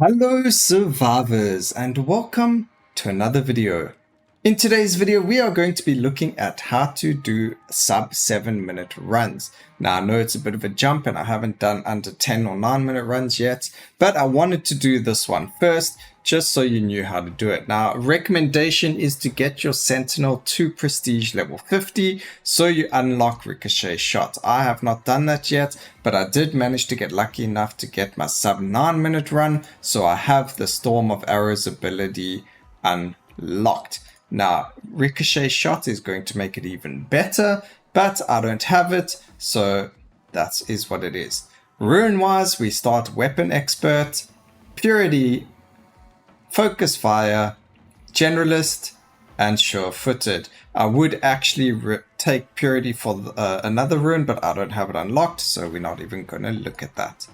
Hello survivors and welcome to another video. In today's video we are going to be looking at how to do sub 7-minute runs. Now I know it's a bit of a jump and I haven't done under 10 or 9-minute runs yet, but I wanted to do this one first just so you knew how to do it. Now recommendation is to get your sentinel to prestige level 50 so you unlock ricochet shot. I have not done that yet, but I did manage to get lucky enough to get my sub 9-minute run, so I have the storm of arrows ability unlocked. Now, ricochet shot is going to make it even better, but I don't have it, so that is what it is. Rune-wise, we start weapon expert, purity, focus fire, generalist, and sure-footed. I would actually take purity for another rune, but I don't have it unlocked, so we're not even going to look at that.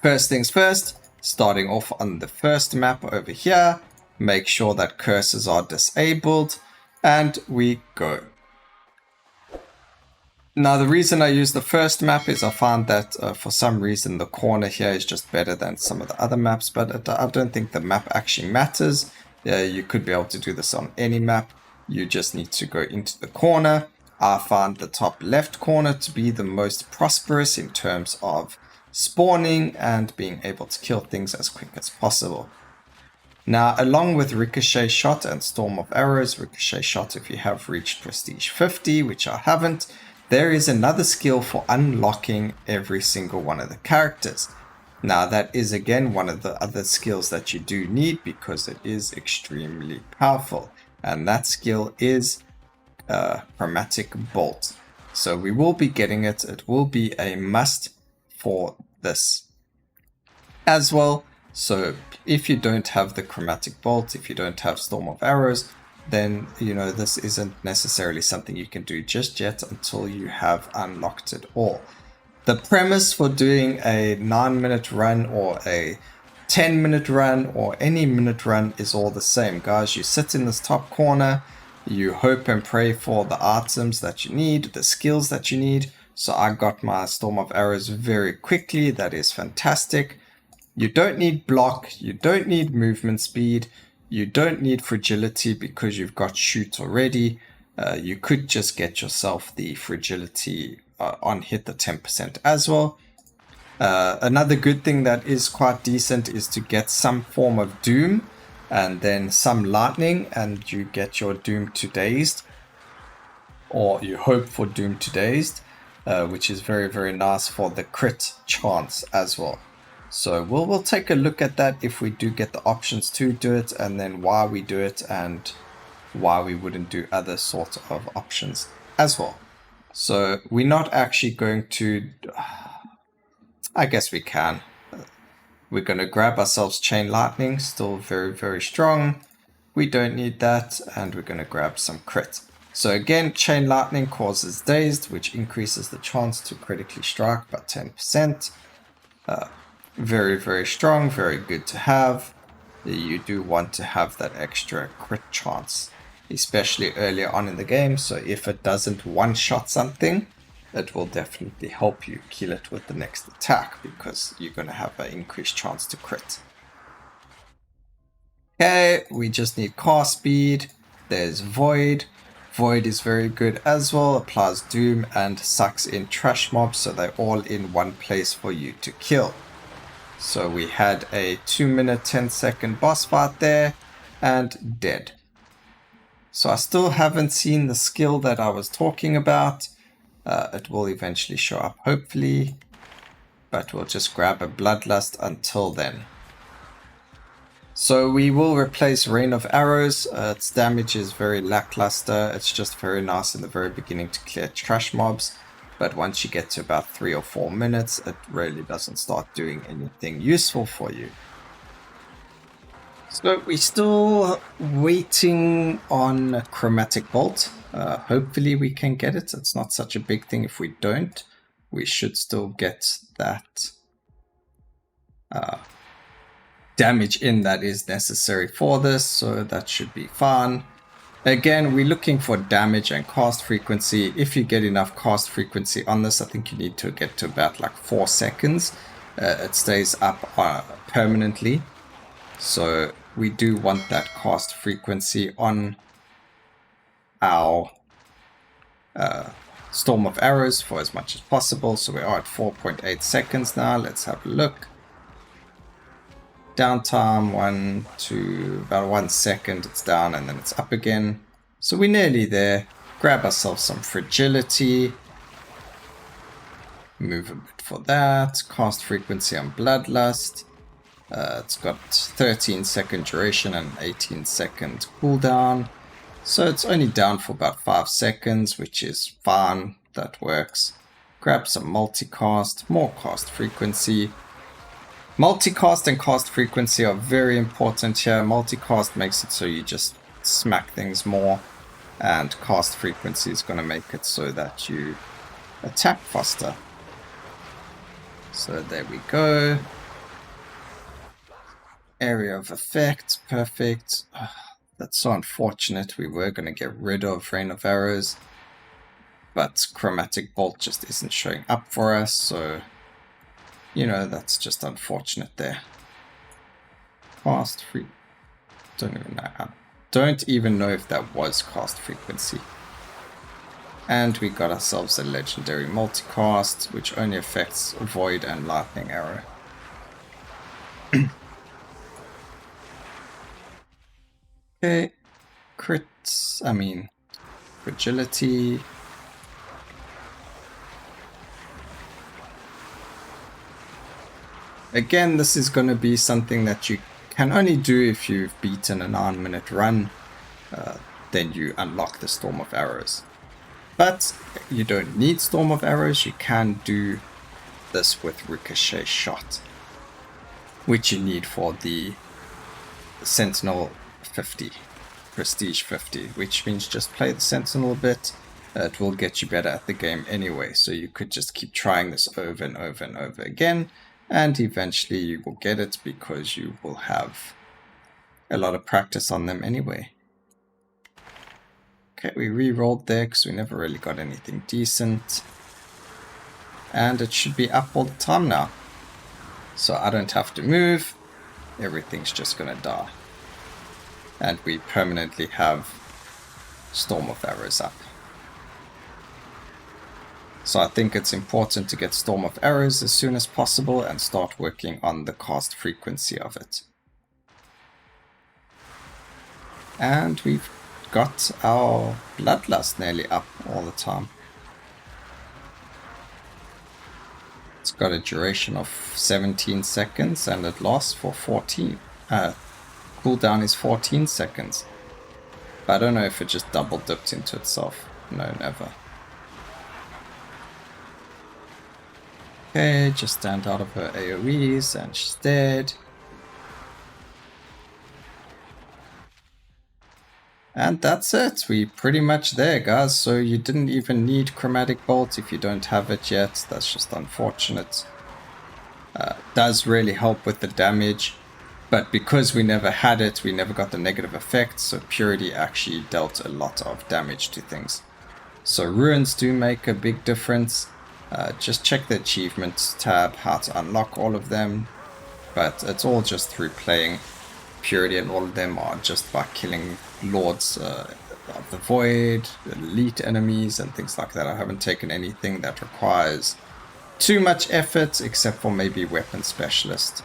First things first, starting off on the first map over here. Make sure that curses are disabled, and we go. Now the reason I use the first map is I found that for some reason the corner here is just better than some of the other maps, but I don't think the map actually matters. You could be able to do this on any map. You just need to go into the corner. I found the top left corner to be the most prosperous in terms of spawning and being able to kill things as quick as possible. Now, along with Ricochet Shot and Storm of Arrows, Ricochet Shot if you have reached Prestige 50, which I haven't, there is another skill for unlocking every single one of the characters. Now, that is again one of the other skills that you do need because it is extremely powerful. And that skill is Chromatic Bolt. So we will be getting it. It will be a must for this as well. So if you don't have the Chromatic Bolt, if you don't have Storm of Arrows, then, you know, this isn't necessarily something you can do just yet until you have unlocked it all. The premise for doing a 9-minute run or a 10-minute run or any minute run is all the same, guys. You sit in this top corner, you hope and pray for the items that you need, the skills that you need. So I got my Storm of Arrows very quickly. That is fantastic. You don't need block, you don't need movement speed, you don't need fragility because you've got shoot already. You could just get yourself the fragility on hit the 10% as well. Another good thing that is quite decent is to get some form of doom and then some lightning, and you get your doom to dazed, or you hope for doom to dazed, which is very, very nice for the crit chance as well. So we'll take a look at that if we do get the options to do it, and then why we do it and why we wouldn't do other sort of options as well. So we're not actually going to, I guess we can. We're going to grab ourselves Chain Lightning, still very, very strong. We don't need that, and we're going to grab some crit. So again, Chain Lightning causes dazed, which increases the chance to critically strike by 10%. Very, very strong, very good to have. You do want to have that extra crit chance, especially earlier on in the game. So if it doesn't one-shot something, it will definitely help you kill it with the next attack because you're going to have an increased chance to crit. Okay, we just need cast speed. There's Void. Void is very good as well, applies Doom and sucks in trash mobs, so they're all in one place for you to kill. So we had a 2-minute 10-second boss fight there, and dead. So I still haven't seen the skill that I was talking about. It will eventually show up, hopefully, but we'll just grab a Bloodlust until then. So we will replace Rain of Arrows. Its damage is very lackluster. It's just very nice in the very beginning to clear trash mobs. But once you get to about 3 or 4 minutes, it really doesn't start doing anything useful for you. So we're still waiting on Chromatic Bolt. Hopefully we can get it. It's not such a big thing if we don't. We should still get that damage in that is necessary for this, so that should be fine. Again, we're looking for damage and cast frequency. If you get enough cast frequency on this, I think you need to get to about like 4 seconds. it stays up permanently. So we do want that cast frequency on our Storm of Arrows for as much as possible. So we are at 4.8 seconds now. Let's have a look. Downtime 1 to about 1 second. It's down and then it's up again. So we're nearly there. Grab ourselves some fragility. Move a bit for that. Cast frequency on Bloodlust. It's got 13-second duration and 18-second cooldown. So it's only down for about 5 seconds, which is fine. That works. Grab some multicast, more cast frequency. Multicast and cast frequency are very important here. Multicast makes it so you just smack things more, and cast frequency is going to make it so that you attack faster. So there we go. Area of effect, perfect. That's so unfortunate. We were going to get rid of Rain of Arrows, but Chromatic Bolt just isn't showing up for us, so, you know, that's just unfortunate there. Cast free. Don't even know if that was cast frequency. And we got ourselves a legendary multicast, which only affects Void and Lightning Arrow. Okay, crits, fragility. Again, this is going to be something that you can only do if you've beaten a 9-minute run. Then you unlock the Storm of Arrows. But you don't need Storm of Arrows, you can do this with Ricochet Shot, which you need for the Sentinel 50, Prestige 50, which means just play the Sentinel a bit. It will get you better at the game anyway, so you could just keep trying this over and over and over again, and eventually you will get it because you will have a lot of practice on them anyway. Okay, we re-rolled there because we never really got anything decent, and it should be up all the time now, so I don't have to move. Everything's just gonna die. And we permanently have Storm of Arrows up. So I think it's important to get Storm of Arrows as soon as possible and start working on the cast frequency of it. And we've got our Bloodlust nearly up all the time. It's got a duration of 17 seconds and it lasts for 14. Cooldown is 14 seconds. But I don't know if it just double dipped into itself. No, never. Okay, just stand out of her AoEs and she's dead. And that's it. We're pretty much there, guys. So you didn't even need Chromatic Bolt if you don't have it yet. That's just unfortunate. Does really help with the damage. But because we never had it, we never got the negative effects, so Purity actually dealt a lot of damage to things. So runes do make a big difference. Just check the achievements tab, how to unlock all of them. But it's all just through playing. Purity and all of them are just by killing Lords of the Void, elite enemies and things like that. I haven't taken anything that requires too much effort, except for maybe Weapon Specialist.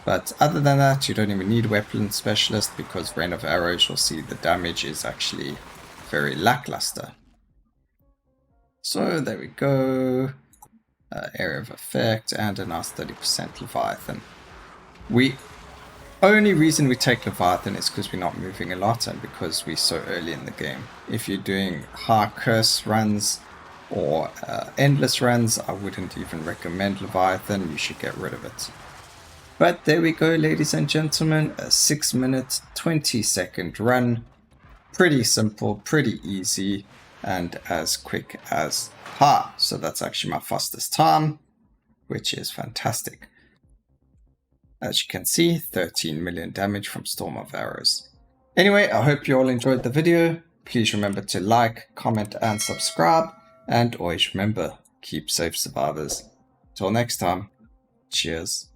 But other than that, you don't even need Weapon Specialist because Rain of Arrows, you'll see the damage is actually very lackluster. So there we go. Area of Effect and a nice 30% Leviathan. Only reason we take Leviathan is because we're not moving a lot and because we're so early in the game. If you're doing high curse runs or endless runs, I wouldn't even recommend Leviathan. You should get rid of it. But there we go, ladies and gentlemen, a 6-minute, 20-second run. Pretty simple, pretty easy, and as quick as ha. So that's actually my fastest time, which is fantastic. As you can see, 13 million damage from Storm of Arrows. Anyway, I hope you all enjoyed the video. Please remember to like, comment, and subscribe. And always remember, keep safe, survivors. Till next time. Cheers.